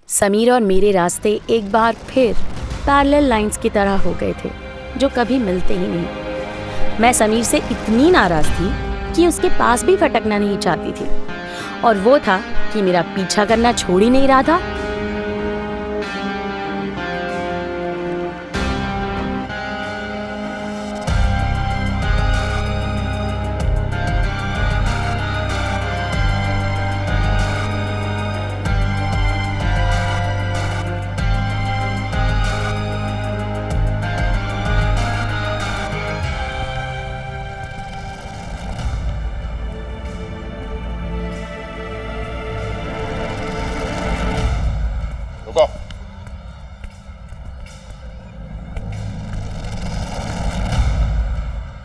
समीर और मेरे रास्ते एक बार फिर पैरेलल लाइंस की तरह हो गए थे, जो कभी मिलते ही नहीं। मैं समीर से इतनी नाराज थी कि उसके पास भी फटकना नहीं चाहती थी, और वो था कि मेरा पीछा करना छोड़ ही नहीं रहा था। रुको।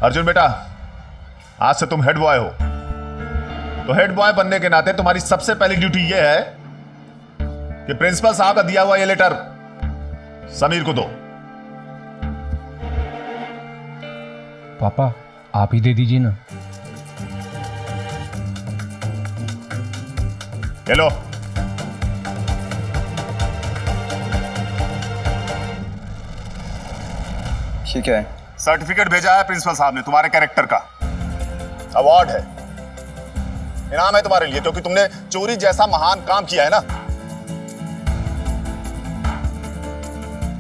अर्जुन बेटा, आज से तुम हेड बॉय हो, तो हेड बॉय बनने के नाते तुम्हारी सबसे पहली ड्यूटी यह है कि प्रिंसिपल साहब का दिया हुआ ये लेटर समीर को दो। पापा आप ही दे दीजिए ना। ये लो। ठीक है। सर्टिफिकेट भेजा है प्रिंसिपल साहब ने तुम्हारे कैरेक्टर का। अवार्ड है, इनाम है तुम्हारे लिए, क्योंकि तुमने चोरी जैसा महान काम किया है ना।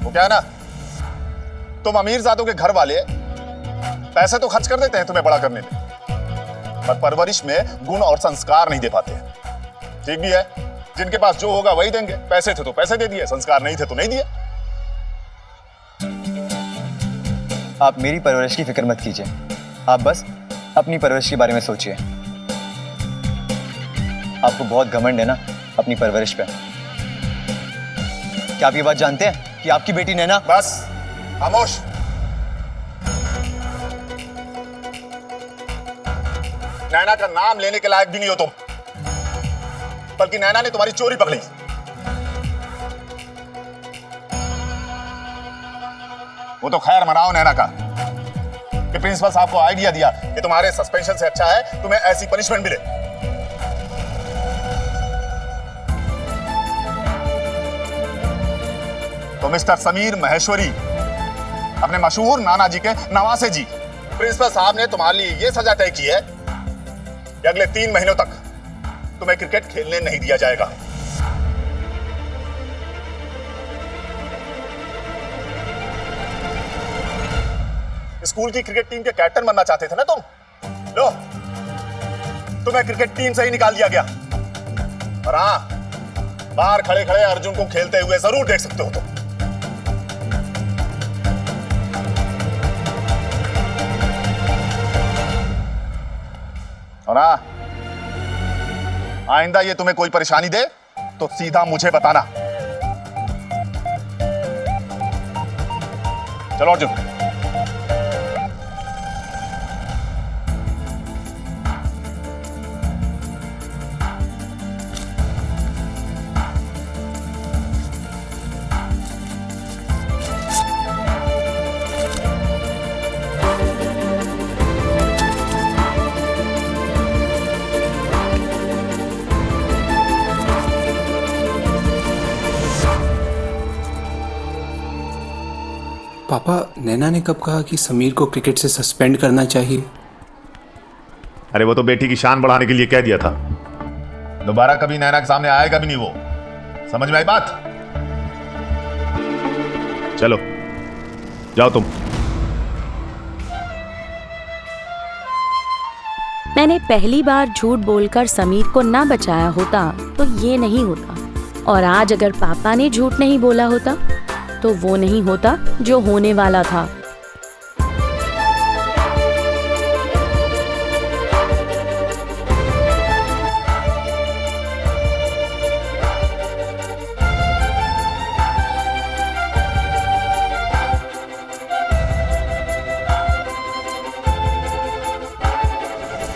वो क्या है ना, तुम अमीरजादों के घर वाले पैसे तो खर्च कर देते हैं तुम्हें बड़ा करने में, पर परवरिश में गुण और संस्कार नहीं दे पाते। ठीक भी है, जिनके पास जो होगा वही देंगे। पैसे थे तो पैसे दे दिए, संस्कार नहीं थे तो नहीं दिए। आप मेरी परवरिश की फिक्र मत कीजिए, आप बस अपनी परवरिश के बारे में सोचिए। आपको बहुत घमंड है ना अपनी परवरिश पे। क्या आप ये बात जानते हैं कि आपकी बेटी नैना। बस खामोश। नैना का नाम लेने के लायक भी नहीं हो तुम, बल्कि नैना ने तुम्हारी चोरी पकड़ी। वो तो खैर मनाओ नैना का कि प्रिंसिपल साहब को आइडिया दिया कि तुम्हारे सस्पेंशन से अच्छा है तुम्हें ऐसी पनिशमेंट मिले। तो मिस्टर समीर महेश्वरी, अपने मशहूर नाना जी के नवासे जी, प्रिंसिपल साहब ने तुम्हारे लिए यह सजा तय की है कि अगले 3 महीनों तक तुम्हें क्रिकेट खेलने नहीं दिया जाएगा। स्कूल की क्रिकेट टीम के कैप्टन बनना चाहते थे ना तुम, लो तुम्हें क्रिकेट टीम से ही निकाल दिया गया। और हाँ, बाहर खड़े खड़े अर्जुन को खेलते हुए जरूर देख सकते हो तुम। और हाँ, आइंदा ये तुम्हें कोई परेशानी दे तो सीधा मुझे बताना। चलो अर्जुन। पापा, नैना ने कब कहा कि समीर को क्रिकेट से सस्पेंड करना चाहिए? अरे वो तो बेटी की शान बढ़ाने के लिए कह दिया था। दोबारा कभी नैना के सामने आएगा भी नहीं वो। समझ में आई बात? चलो जाओ तुम। मैंने पहली बार झूठ बोलकर समीर को ना बचाया होता तो ये नहीं होता, और आज अगर पापा ने झूठ नहीं बोला होता तो वो नहीं होता जो होने वाला था।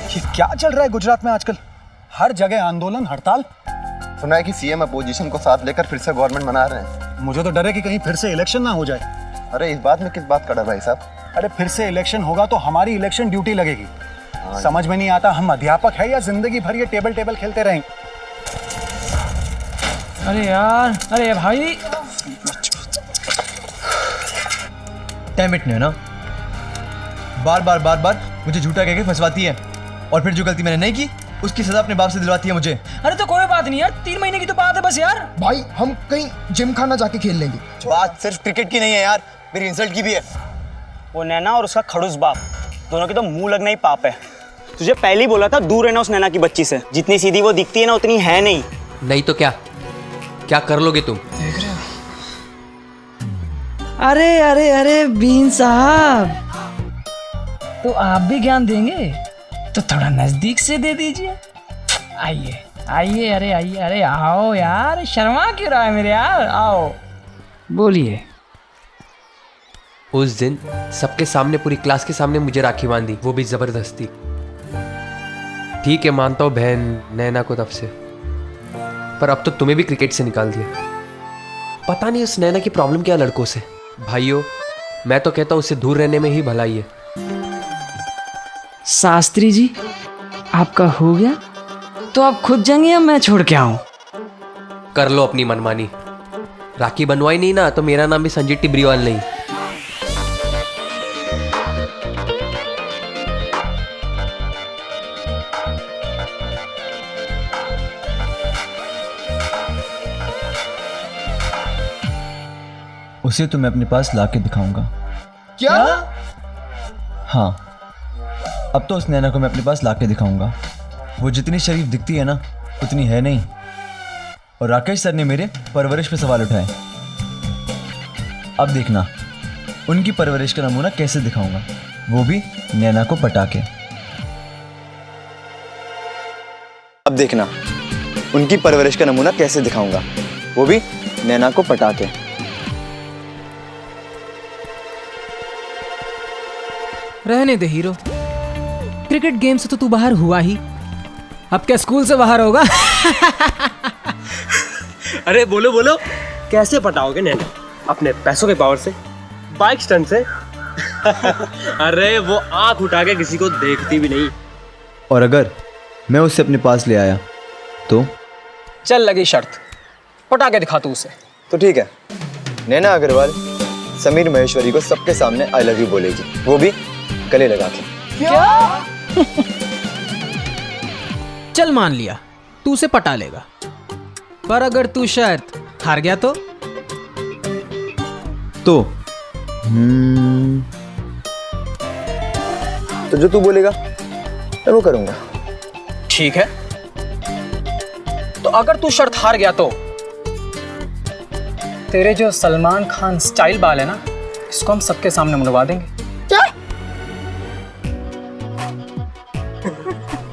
ये क्या चल रहा है गुजरात में आजकल? हर जगह आंदोलन, हड़ताल। सुना है कि सीएम अपोजिशन को साथ लेकर फिर से गवर्नमेंट बना रहे हैं। मुझे तो डर है कि कहीं फिर से इलेक्शन ना हो जाए। अरे इस बात में किस बात का डर भाई साहब? अरे फिर से इलेक्शन होगा तो हमारी इलेक्शन ड्यूटी लगेगी। समझ में नहीं आता हम अध्यापक है या जिंदगी भर ये टेबल टेबल खेलते रहेंगे। अरे यार, अरे भाई। डैम इट नैना, बार बार मुझे झूठा कह के फंसवाती है और फिर जो गलती मैंने नहीं की उसकी सजा अपने बाप से दिलवाती है मुझे। अरे तो कोई बात नहीं यार, 3 महीने की तो बात है बस यार। भाई हम कहीं जिम खाना जाके खेल लेंगे। बात सिर्फ क्रिकेट की नहीं है यार, मेरी इंसल्ट की भी है। वो नैना और उसका खड़ूस बाप दोनों के तो मुंह लगना ही पाप है। तुझे पहले ही बोला था दूर रहना उस नैना की बच्ची से। जितनी सीधी वो दिखती है ना उतनी है नहीं। नहीं तो क्या क्या कर लोगे तुम? अरे अरे अरे बीन साहब, तो आप भी ज्ञान देंगे तो थोड़ा नजदीक से दे दीजिए। आइए आइए, अरे आइए, अरे आओ यार, शर्मा क्यों रहा है मेरे यार, आओ बोलिए। उस दिन सबके सामने, पूरी क्लास के सामने मुझे राखी बांधी, वो भी जबरदस्ती। ठीक है, मानता हूँ बहन नैना को तब से, पर अब तो तुम्हें भी क्रिकेट से निकाल दिया। पता नहीं उस नैना की प्रॉब्लम क्या लड़कों से। भाइयों, मैं तो कहता हूँ उससे दूर रहने में ही भलाई है। शास्त्री जी, आपका हो गया तो आप खुद जाएंगे या मैं छोड़ के आऊं? कर लो अपनी मनमानी। राखी बनवाई नहीं ना तो मेरा नाम भी संजय टिब्रीवाल नहीं। उसे तो मैं अपने पास ला के दिखाऊंगा। क्या? हाँ, अब तो उस नैना को मैं अपने पास ला के दिखाऊंगा। वो जितनी शरीफ दिखती है ना उतनी है नहीं। और राकेश सर ने मेरे परवरिश पे सवाल उठाए। अब देखना उनकी परवरिश का नमूना कैसे दिखाऊंगा, वो भी नैना को पटा के। अब देखना उनकी परवरिश का नमूना कैसे दिखाऊंगा, वो भी नैना को पटा के। रहने दे हीरो, क्रिकेट गेम से तो तू बाहर हुआ ही, अब क्या स्कूल से बाहर होगा? अरे बोलो बोलो, कैसे पटाओगे नैना? अपने पैसों के पावर से, बाइक स्टंट से? अरे वो आंख उठा के किसी को देखती भी नहीं। और अगर मैं उसे अपने पास ले आया तो? चल लगी शर्त, पटा के दिखा तू उसे। तो ठीक है, नैना अग्रवाल समीर महेश्वरी को सबके सामने आई लव यू बोलेगी, वो भी गले लगा के। क्या? चल मान लिया तू उसे पटा लेगा, पर अगर तू शर्त हार गया तो? तो जो तू बोलेगा मैं वो करूंगा। ठीक है, तो अगर तू शर्त हार गया तो तेरे जो सलमान खान स्टाइल बाल है ना, इसको हम सबके सामने मुड़वा देंगे।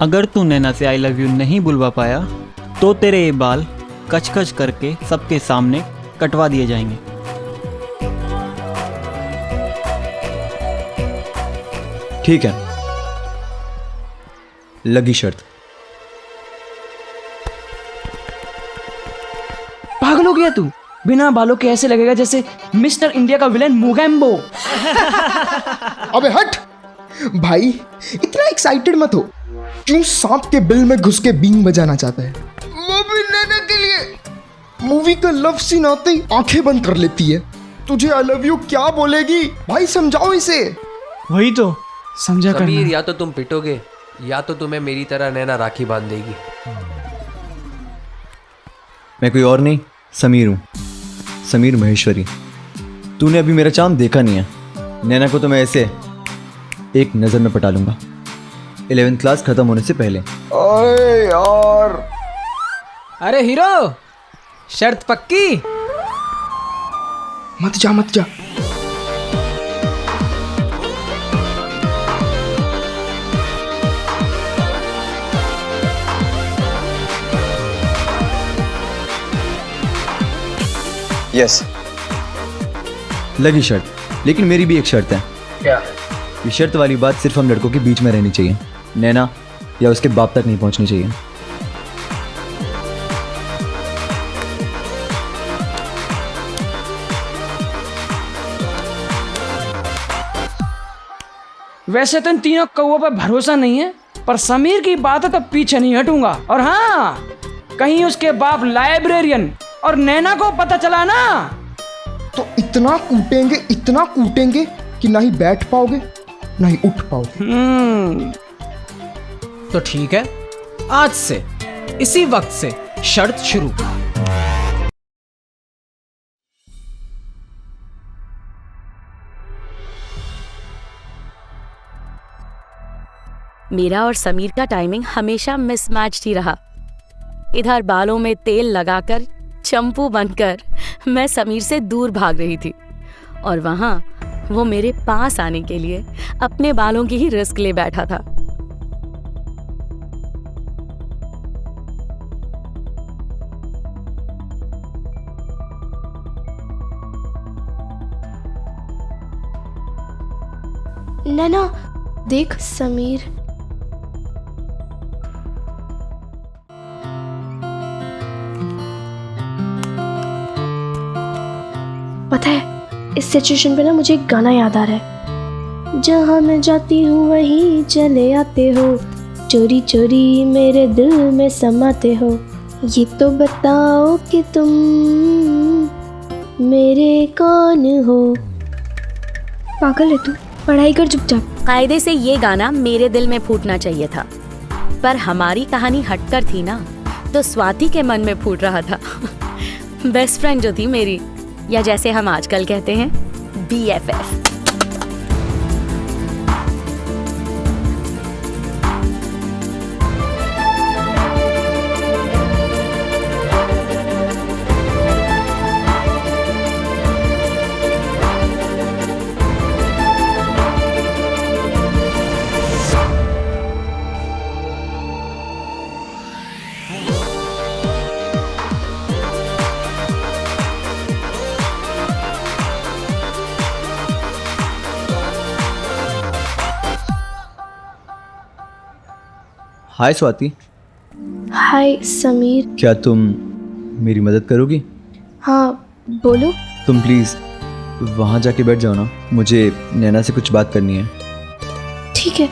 अगर तू नैना से आई लव यू नहीं बुलवा पाया तो तेरे ये बाल कच कच करके सबके सामने कटवा दिए जाएंगे। ठीक है, लगी शर्त। पागल हो गया तू? बिना बालों के ऐसे लगेगा जैसे मिस्टर इंडिया का विलेन मोगैम्बो। अबे हट भाई, इतना एक्साइटेड मत हो। क्यों सांप के बिल में घुस के बींग बजाना चाहता है? वो भी नैना के लिए। मूवी का लव सीन आते ही आंखें बंद कर लेती है। तुझे आई लव यू क्या बोलेगी भाई, समझाओ इसे। वही तो समझा कर। समीर, या तो तुम पिटोगे या तो तुम्हें मेरी तरह नैना राखी बांध देगी। मैं कोई और नहीं, समीर हूं, समीर महेश्वरी। तूने अभी मेरा चांद देखा नहीं है। नैना को तो मैं ऐसे एक नजर में पटा लूंगा, 11th क्लास खत्म होने से पहले। अरे यार। अरे हीरो, शर्त पक्की? मत जा मत जा। यस, लगी शर्त, लेकिन मेरी भी एक शर्त है। क्या? ये शर्त वाली बात सिर्फ हम लड़कों के बीच में रहनी चाहिए, नैना या उसके बाप तक नहीं पहुंचनी चाहिए। वैसे तो इन तीनों कौवों पर भरोसा नहीं है, पर समीर की बात है तो पीछे नहीं हटूंगा। और हाँ, कहीं उसके बाप लाइब्रेरियन और नैना को पता चला ना तो इतना कूटेंगे कि ना ही बैठ पाओगे ना ही उठ पाओगे। तो ठीक है, आज से इसी वक्त से शर्त शुरू। मेरा और समीर का टाइमिंग हमेशा मिसमैच्ड ही रहा। इधर बालों में तेल लगाकर चंपू बनकर मैं समीर से दूर भाग रही थी और वहां वो मेरे पास आने के लिए अपने बालों की ही रिस्क ले बैठा था। नैना देख समीर। पता है इस सिचुएशन पे ना मुझे एक गाना याद आ रहा है। जहाँ मैं जाती हूँ वहीं चले आते हो, चोरी चोरी मेरे दिल में समाते हो, ये तो बताओ कि तुम मेरे कौन हो। पागल है तू, पढ़ाई कर चुपचाप। कायदे से ये गाना मेरे दिल में फूटना चाहिए था, पर हमारी कहानी हटकर थी ना, तो स्वाति के मन में फूट रहा था। बेस्ट फ्रेंड जो थी मेरी, या जैसे हम आजकल कहते हैं BFF। हाय स्वाति। हाय समीर। क्या तुम मेरी मदद करोगी? हाँ बोलो। तुम प्लीज़ वहाँ जाके बैठ जाओ ना, मुझे नैना से कुछ बात करनी है। ठीक है।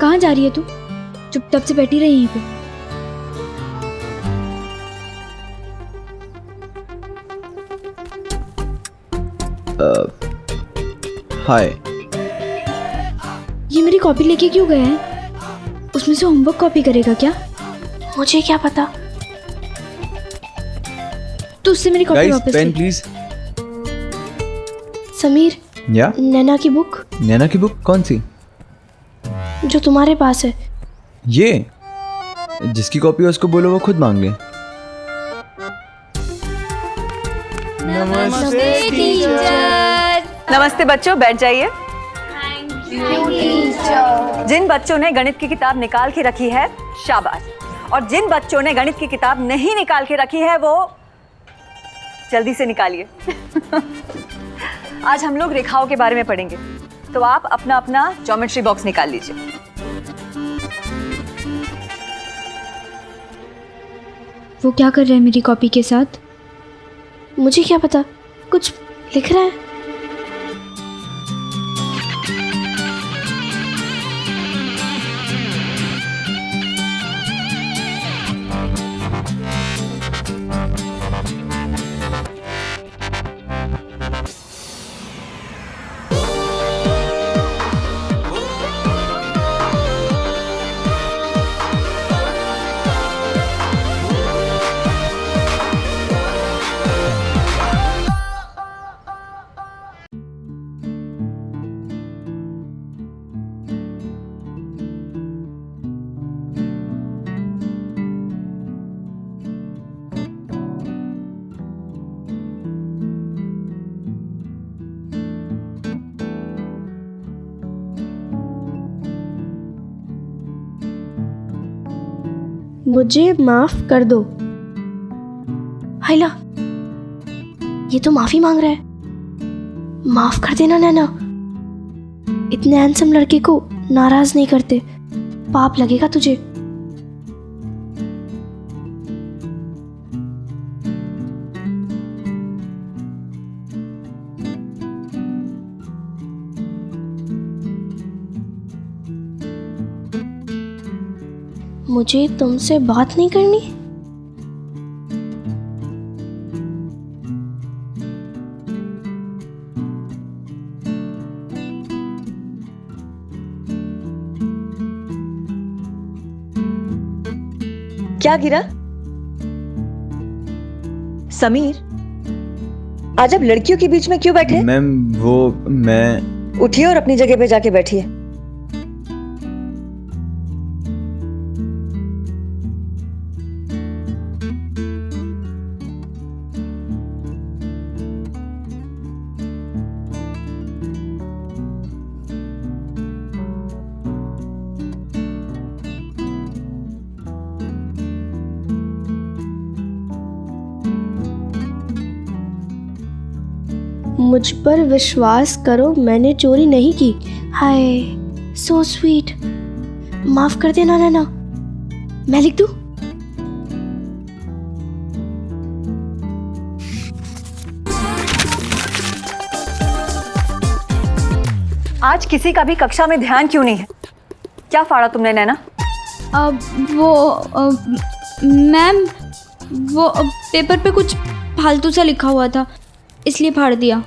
कहाँ जा रही है तू? चुपचाप से बैठी रही यहीं पे। हाय। ये मेरी कॉपी लेके क्यों गया है? उसमें से होमवर्क कॉपी करेगा क्या? मुझे क्या पता। तू उससे मेरी कॉपी वापस पेन ले। प्लीज। समीर, या नैना की बुक। नैना की बुक कौन सी? जो तुम्हारे पास है। ये जिसकी कॉपी है उसको बोलो वो खुद मांग ले। नमस्ते टीचर। नमस्ते बच्चों, बैठ जाइए। जिन बच्चों ने गणित की किताब निकाल के रखी है शाबाश, और जिन बच्चों ने गणित की किताब नहीं निकाल के रखी है वो जल्दी से निकालिए। आज हम लोग रेखाओं के बारे में पढ़ेंगे, तो आप अपना अपना ज्योमेट्री बॉक्स निकाल लीजिए। वो क्या कर रहा है मेरी कॉपी के साथ? मुझे क्या पता, कुछ लिख रहा है। मुझे माफ कर दो। हाइला, ये तो माफी मांग रहा है। माफ कर देना नैना, इतने हैंडसम लड़के को नाराज नहीं करते, पाप लगेगा तुझे। मुझे तुमसे बात नहीं करनी? क्या गिरा? समीर, आज आप लड़कियों के बीच में क्यों बैठे? मैम वो मैं उठिए और अपनी जगह पे जाके बैठिए। मुझ पर विश्वास करो, मैंने चोरी नहीं की। हाय, सो स्वीट। माफ कर देना नैना, मैं लिख दूं? आज किसी का भी कक्षा में ध्यान क्यों नहीं है? क्या फाड़ा तुमने नैना? मैम वो पेपर पे कुछ फालतू सा लिखा हुआ था, इसलिए फाड़ दिया।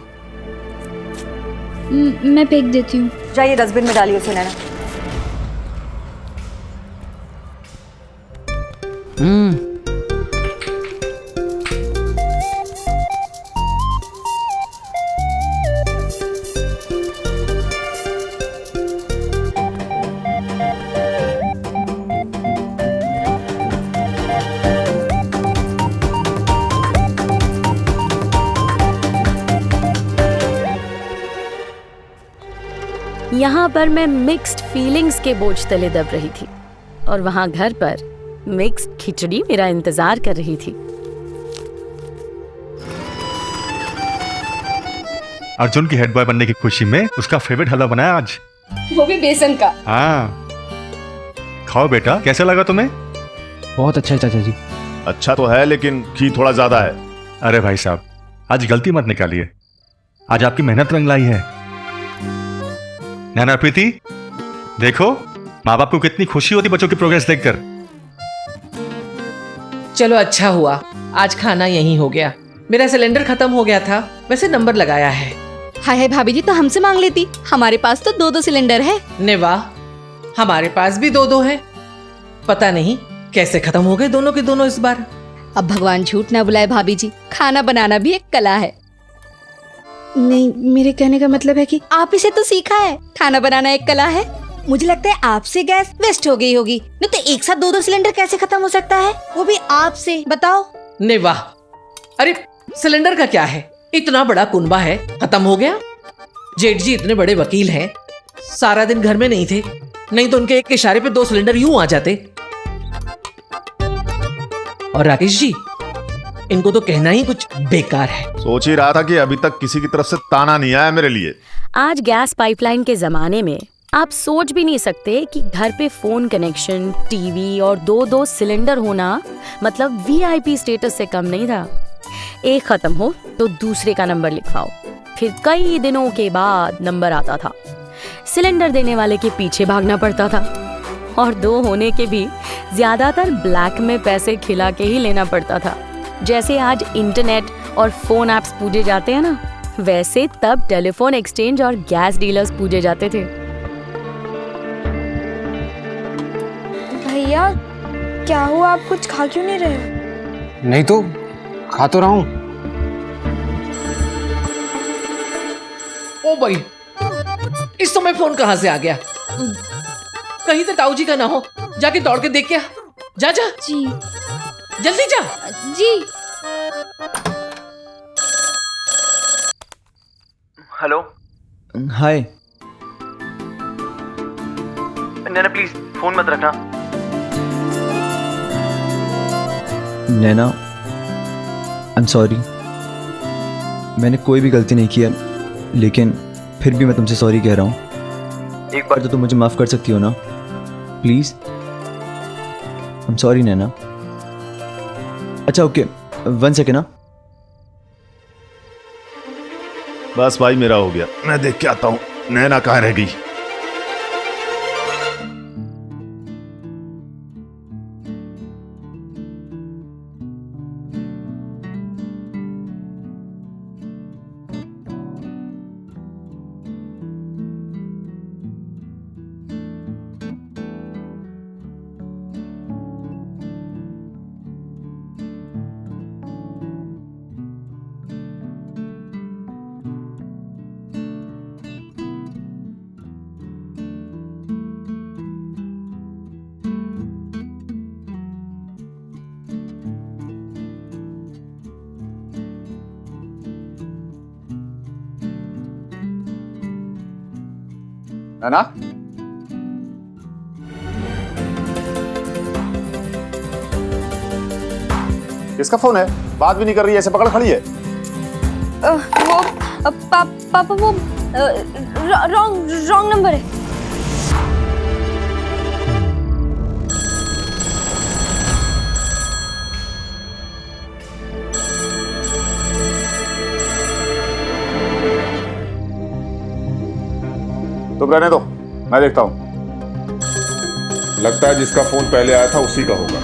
मैं फेंक देती हूँ। जाइए डस्टबिन में डालिए उसे नैना। यहाँ पर मैं मिक्स्ड फीलिंग्स के बोझ तले दब रही थी और वहाँ घर पर मिक्स्ड खिचड़ी मेरा इंतजार कर रही थी। अर्जुन की हेड बॉय बनने की खुशी में उसका फेवरेट हलवा बनाया आज, वो भी बेसन का। हाँ खाओ बेटा, कैसा लगा तुम्हें? बहुत अच्छा है चाचा जी। अच्छा तो है लेकिन घी थोड़ा ज्यादा है। अरे भाई साहब, आज गलती मत निकालिए, आज आपकी मेहनत रंग लाई है। नैना प्रीति, देखो माँ बाप को कितनी खुशी होती बच्चों की प्रोग्रेस देखकर। चलो अच्छा हुआ आज खाना यहीं हो गया। मेरा सिलेंडर खत्म हो गया था, वैसे नंबर लगाया है। हाय हाय भाभी जी, तो हमसे मांग लेती, हमारे पास तो 2-2 सिलेंडर है। ने वाह, हमारे पास भी 2-2 है। पता नहीं कैसे खत्म हो गए दोनों के दोनों इस बार। अब भगवान झूठ ना बुलाए भाभी जी, खाना बनाना भी एक कला है। नहीं, मेरे कहने का मतलब है कि आप इसे तो सीखा है, खाना बनाना एक कला है। मुझे लगता है आपसे गैस वेस्ट हो गई होगी, नहीं तो एक साथ 2-2 सिलेंडर कैसे खत्म हो सकता है, वो भी आपसे, बताओ। ने वाह, अरे सिलेंडर का क्या है, इतना बड़ा कुनबा है, खत्म हो गया। जेठ जी इतने बड़े वकील हैं, सारा दिन घर में नहीं थे, नहीं तो उनके एक इशारे पे 2 सिलेंडर यूं आ जाते। और राकेश जी, इनको तो कहना ही कुछ बेकार है। सोच ही रहा था कि अभी तक किसी की तरफ से ताना नहीं आया मेरे लिए। आज गैस पाइपलाइन के जमाने में आप सोच भी नहीं सकते कि घर पे फोन कनेक्शन, टीवी और 2-2 सिलेंडर होना मतलब वीआईपी स्टेटस से कम नहीं था। एक खत्म हो तो दूसरे का नंबर लिखवाओ, फिर कई दिनों के बाद नंबर आता था। सिलेंडर देने वाले के पीछे भागना पड़ता था और 2 होने के भी ज्यादातर ब्लैक में पैसे खिला के ही लेना पड़ता था। जैसे आज इंटरनेट और फोन ऐप्स पूजे जाते हैं ना, वैसे तब टेलीफोन एक्सचेंज और गैस डीलर्स पूजे जाते थे। भैया क्या हुआ, आप कुछ खा क्यों नहीं रहे हो? नहीं तो खा तो रहा हूं। ओ भाई, इस समय फोन कहां से आ गया? कहीं तो ताऊ जी का ना हो, जाके दौड़ के देख के आ। जा जा जी, जल्दी जा जी। Hello, hi Naina, please phone मत रखना। नैना, आई एम सॉरी, मैंने कोई भी गलती नहीं किया, लेकिन फिर भी मैं तुमसे सॉरी कह रहा हूँ। एक बार तो तुम मुझे माफ कर सकती हो ना, प्लीज। आई एम सॉरी नैना। अच्छा ओके, 1 सेकेंड ना। बस भाई मेरा हो गया, मैं देख के आता हूँ नैना कहाँ रह गई। नैना, किसका फोन है? बात भी नहीं कर रही है, ऐसे पकड़ खड़ी है। पापा वो रॉन्ग नंबर है। तुम रहने दो, मैं देखता हूं। लगता है जिसका फोन पहले आया था उसी का होगा।